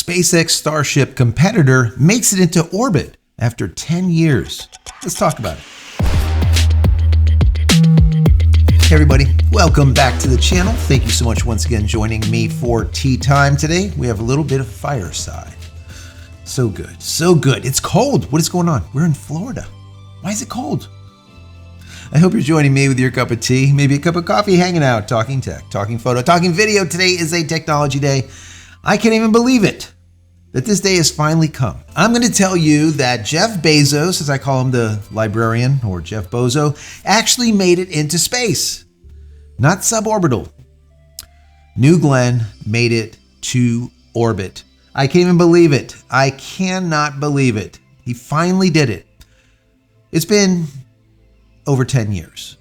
SpaceX Starship competitor makes it into orbit after 10 years. Let's talk about it. Hey everybody, welcome back to the channel. Thank you so much once again joining me for tea time today. We have a little bit of fireside. So good, so good. It's cold. What is going on? We're in Florida. Why is it cold? I hope you're joining me with your cup of tea, maybe a cup of coffee, hanging out, talking tech, talking photo, talking video. Today is a technology day. I can't even believe it, that this day has finally come. I'm going to tell you that Jeff Bezos, as I call him the librarian, or Jeff Bozo, actually made it into space. Not suborbital. New Glenn made it to orbit. I can't even believe it. I cannot believe it. He finally did it. It's been over 10 years.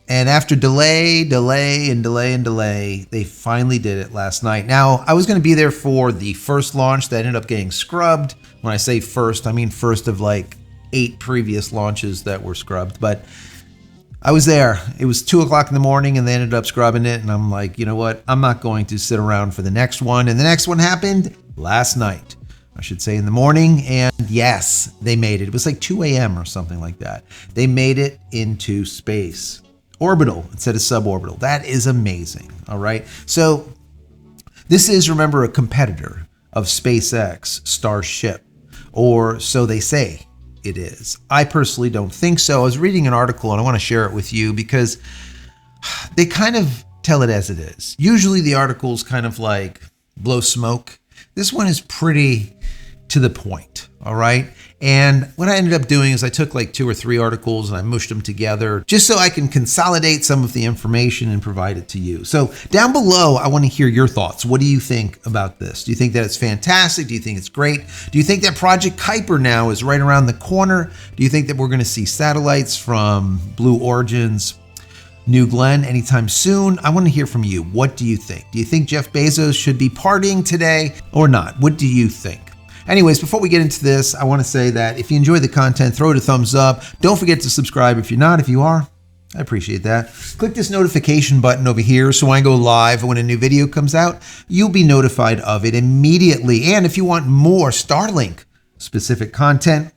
And after delay, they finally did it last night. Now, I was going to be there for the first launch that ended up getting scrubbed. When I say first, I mean first of like 8 previous launches that were scrubbed. But I was there. It was 2 o'clock in the morning and they ended up scrubbing it. And I'm like, you know what? I'm not going to sit around for the next one. And the next one happened last night. I should say in the morning. And yes, they made it. It was like 2 a.m. or something like that. They made it into space. Orbital instead of suborbital. That is amazing. All right. So this is, remember, a competitor of SpaceX Starship, or so they say it is. I personally don't think so. I was reading an article and I want to share it with you because they kind of tell it as it is. Usually the articles kind of like blow smoke. This one is pretty to the point. All right. And what I ended up doing is I took like 2 or 3 articles and I mushed them together just so I can consolidate some of the information and provide it to you. So down below, I want to hear your thoughts. What do you think about this? Do you think that it's fantastic? Do you think it's great? Do you think that Project Kuiper now is right around the corner? Do you think that we're going to see satellites from Blue Origin's New Glenn anytime soon? I want to hear from you. What do you think? Do you think Jeff Bezos should be partying today or not? What do you think? Anyways, before we get into this, I want to say that if you enjoy the content, throw it a thumbs up. Don't forget to subscribe if you're not. If you are, I appreciate that. Click this notification button over here so when I go live when a new video comes out, you'll be notified of it immediately. And if you want more Starlink specific content,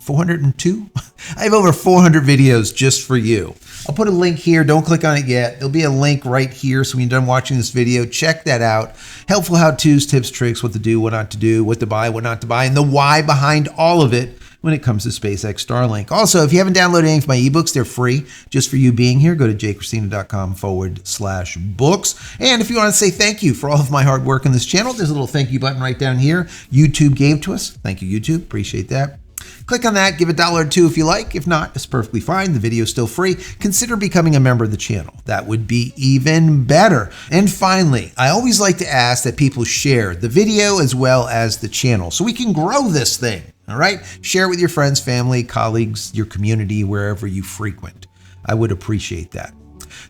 402? I have over 400 videos just for you. I'll put a link here. Don't click on it yet. There'll be a link right here. So when you're done watching this video, check that out. Helpful how-tos, tips, tricks, what to do, what not to do, what to buy, what not to buy, and the why behind all of it when it comes to SpaceX Starlink. Also, if you haven't downloaded any of my ebooks, they're free just for you being here. Go to JCristina.com/books. And if you want to say thank you for all of my hard work on this channel, there's a little thank you button right down here. YouTube gave to us. Thank you, YouTube. Appreciate that. Click on that, give $1 or $2 if you like. If not, it's perfectly fine. The video is still free. Consider becoming a member of the channel. That would be even better. And finally, I always like to ask that people share the video as well as the channel so we can grow this thing. All right? Share it with your friends, family, colleagues, your community, wherever you frequent. I would appreciate that.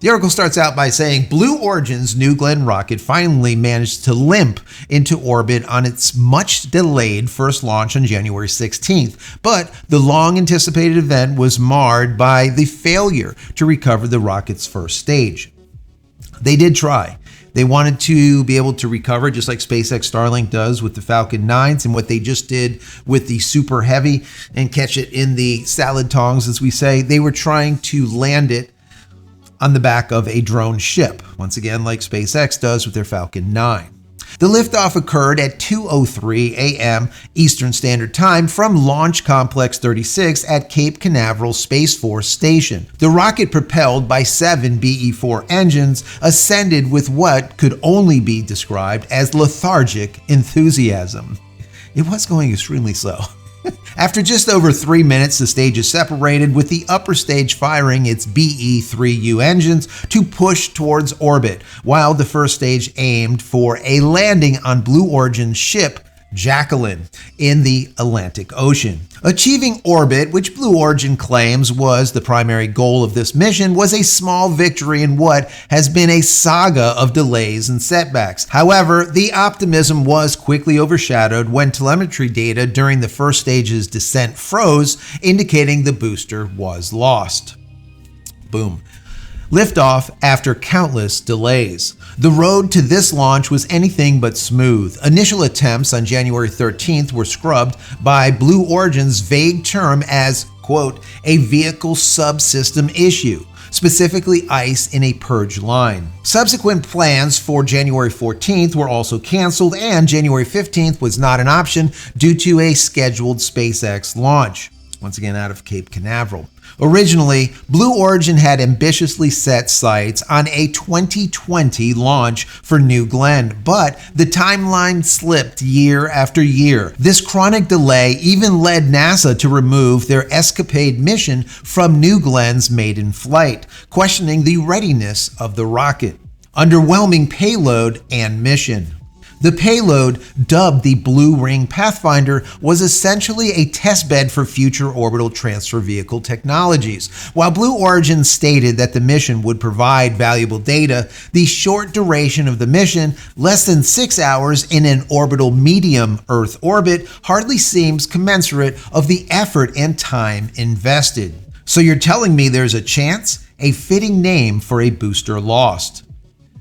The article starts out by saying Blue Origin's New Glenn rocket finally managed to limp into orbit on its much delayed first launch on January 16th. But the long anticipated event was marred by the failure to recover the rocket's first stage. They did try. They wanted to be able to recover just like SpaceX Starlink does with the Falcon 9s and what they just did with the Super Heavy and catch it in the salad tongs, as we say. They were trying to land it on the back of a drone ship, once again like SpaceX does with their Falcon 9. The liftoff occurred at 2:03 a.m. Eastern Standard Time from Launch Complex 36 at Cape Canaveral Space Force Station. The rocket, propelled by 7 BE-4 engines, ascended with what could only be described as lethargic enthusiasm. It was going extremely slow. After just over 3 minutes, the stage is separated, with the upper stage firing its BE-3U engines to push towards orbit, while the first stage aimed for a landing on Blue Origin's ship Jacqueline in the Atlantic Ocean. Achieving orbit, which Blue Origin claims was the primary goal of this mission, was a small victory in what has been a saga of delays and setbacks. However, the optimism was quickly overshadowed when telemetry data during the first stage's descent froze, indicating the booster was lost. Boom. Liftoff after countless delays. The road to this launch was anything but smooth. Initial attempts on January 13th were scrubbed by Blue Origin's vague term as, quote, a vehicle subsystem issue, specifically ice in a purge line. Subsequent plans for January 14th were also canceled, and January 15th was not an option due to a scheduled SpaceX launch, once again out of Cape Canaveral. Originally, Blue Origin had ambitiously set sights on a 2020 launch for New Glenn, but the timeline slipped year after year. This chronic delay even led NASA to remove their Escapade mission from New Glenn's maiden flight, questioning the readiness of the rocket. Underwhelming payload and mission. The payload, dubbed the Blue Ring Pathfinder, was essentially a testbed for future orbital transfer vehicle technologies. While Blue Origin stated that the mission would provide valuable data, the short duration of the mission, less than 6 hours in an orbital medium Earth orbit, hardly seems commensurate of the effort and time invested. So you're telling me there's a chance? A fitting name for a booster lost.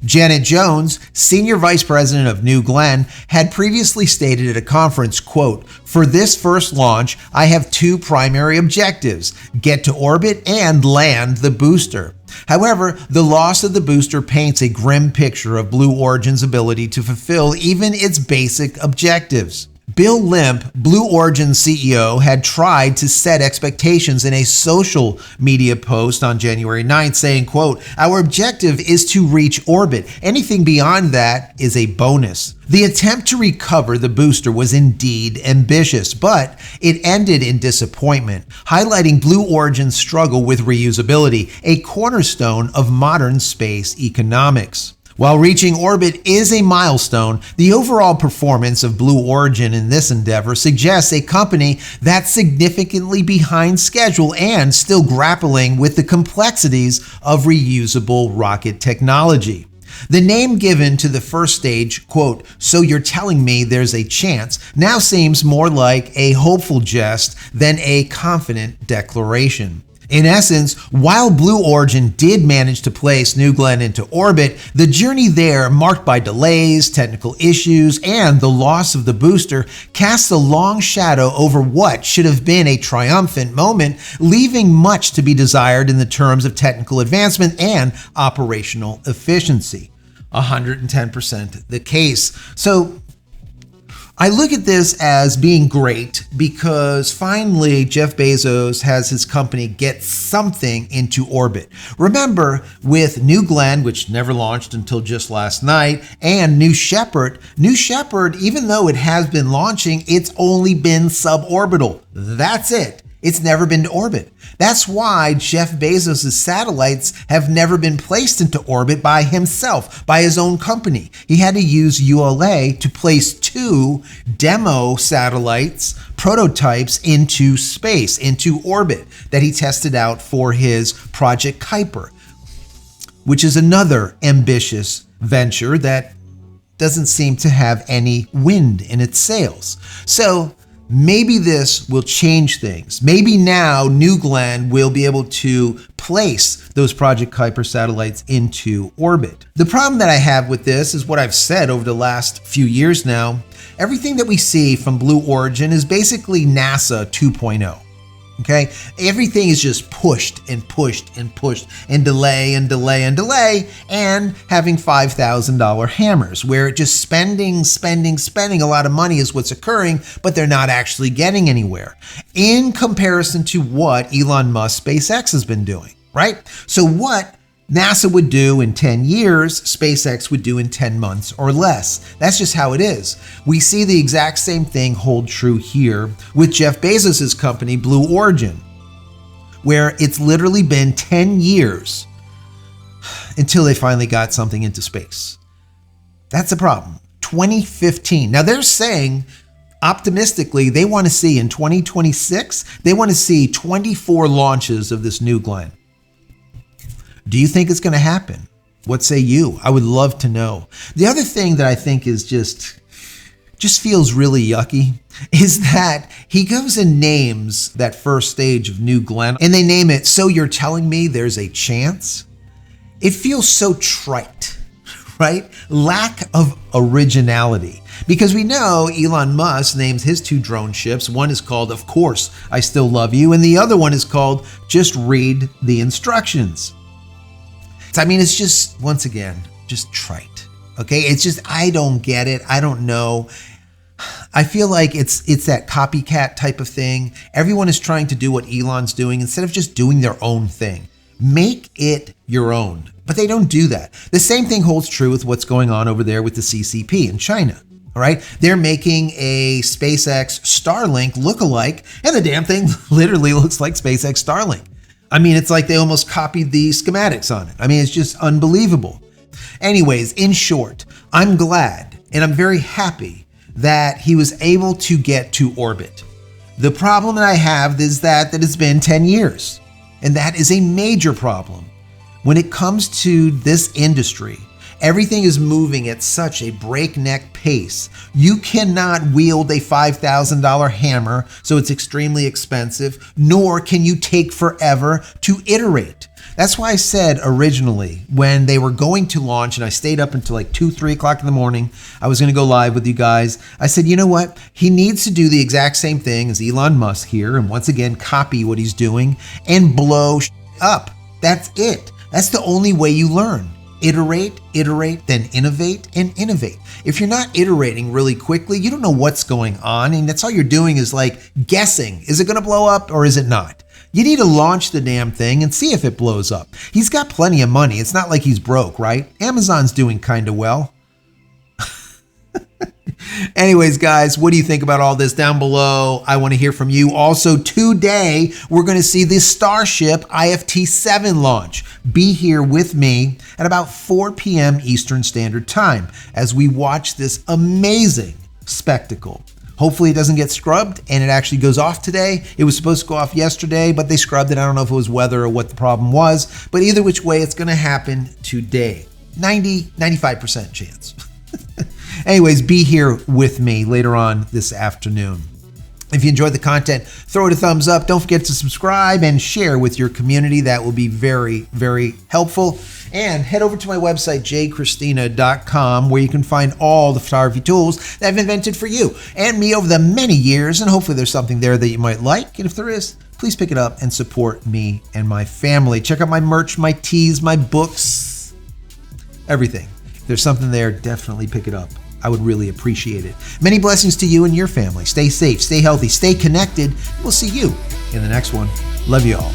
Janet Jones, Senior Vice President of New Glenn, had previously stated at a conference, quote, for this first launch, I have two primary objectives, get to orbit and land the booster. However, the loss of the booster paints a grim picture of Blue Origin's ability to fulfill even its basic objectives. Bill Limp, Blue Origin CEO, had tried to set expectations in a social media post on January 9th, saying, quote, our objective is to reach orbit. Anything beyond that is a bonus. The attempt to recover the booster was indeed ambitious, but it ended in disappointment, highlighting Blue Origin's struggle with reusability, a cornerstone of modern space economics. While reaching orbit is a milestone, the overall performance of Blue Origin in this endeavor suggests a company that's significantly behind schedule and still grappling with the complexities of reusable rocket technology. The name given to the first stage, quote, so you're telling me there's a chance, now seems more like a hopeful jest than a confident declaration. In essence, while Blue Origin did manage to place New Glenn into orbit, the journey there, marked by delays, technical issues, and the loss of the booster, casts a long shadow over what should have been a triumphant moment, leaving much to be desired in the terms of technical advancement and operational efficiency. 110% the case. So, I look at this as being great because finally Jeff Bezos has his company get something into orbit. Remember, with New Glenn, which never launched until just last night, and New Shepard, even though it has been launching, it's only been suborbital. That's it. It's never been to orbit. That's why Jeff Bezos' satellites have never been placed into orbit by himself, by his own company. He had to use ULA to place 2 demo satellites, prototypes, into space, into orbit, that he tested out for his Project Kuiper, which is another ambitious venture that doesn't seem to have any wind in its sails. So, maybe this will change things. Maybe now New Glenn will be able to place those Project Kuiper satellites into orbit. The problem that I have with this is what I've said over the last few years now. Everything that we see from Blue Origin is basically NASA 2.0. Okay, everything is just pushed and pushed and pushed and delay and delay and delay, and having $5,000 hammers where just spending a lot of money is what's occurring, but they're not actually getting anywhere in comparison to what Elon Musk SpaceX has been doing, right? So what NASA would do in 10 years, SpaceX would do in 10 months or less. That's just how it is. We see the exact same thing hold true here with Jeff Bezos' company, Blue Origin, where it's literally been 10 years until they finally got something into space. That's the problem. 2015. Now they're saying, optimistically, they want to see in 2026, they want to see 24 launches of this New Glenn. Do you think it's going to happen? What say you? I would love to know. The other thing that I think is just feels really yucky is that he goes and names that first stage of New Glenn, and they name it, so you're telling me there's a chance? It feels so trite, right? Lack of originality. Because we know Elon Musk names his 2 drone ships. One is called, Of Course, I Still Love You, and the other one is called Just Read the Instructions. I mean, it's just, once again, just trite, okay? It's just, I don't get it. I don't know. I feel like it's that copycat type of thing. Everyone is trying to do what Elon's doing instead of just doing their own thing. Make it your own. But they don't do that. The same thing holds true with what's going on over there with the CCP in China. All right. They're making a SpaceX Starlink look-alike, and the damn thing literally looks like SpaceX Starlink. I mean, it's like they almost copied the schematics on it. I mean, it's just unbelievable. Anyways, in short, I'm glad and I'm very happy that he was able to get to orbit. The problem that I have is that it's been 10 years, and that is a major problem. When it comes to this industry, everything is moving at such a breakneck pace. You cannot wield a $5,000 hammer, so it's extremely expensive, nor can you take forever to iterate. That's why I said originally when they were going to launch, and I stayed up until like 2, 3 o'clock in the morning, I was going to go live with you guys. I said, you know what? He needs to do the exact same thing as Elon Musk here, and once again, copy what he's doing and blow up. That's it. That's the only way you learn. Iterate, then innovate, and innovate. If you're not iterating really quickly, you don't know what's going on, and that's all you're doing is like guessing. Is it going to blow up or is it not? You need to launch the damn thing and see if it blows up. He's got plenty of money. It's not like he's broke, right? Amazon's doing kind of well. Anyways, guys, what do you think about all this? Down below, I want to hear from you. Also, today, we're going to see the Starship IFT-7 launch. Be here with me at about 4 p.m. Eastern Standard Time as we watch this amazing spectacle. Hopefully it doesn't get scrubbed and it actually goes off today. It was supposed to go off yesterday, but they scrubbed it. I don't know if it was weather or what the problem was, but either which way, it's going to happen today. 95% chance. Anyways, be here with me later on this afternoon. If you enjoyed the content, throw it a thumbs up. Don't forget to subscribe and share with your community. That will be very, very helpful. And head over to my website, JCristina.com, where you can find all the photography tools that I've invented for you and me over the many years. And hopefully there's something there that you might like. And if there is, please pick it up and support me and my family. Check out my merch, my teas, my books, everything. If there's something there, definitely pick it up. I would really appreciate it. Many blessings to you and your family. Stay safe, stay healthy, stay connected. We'll see you in the next one. Love you all.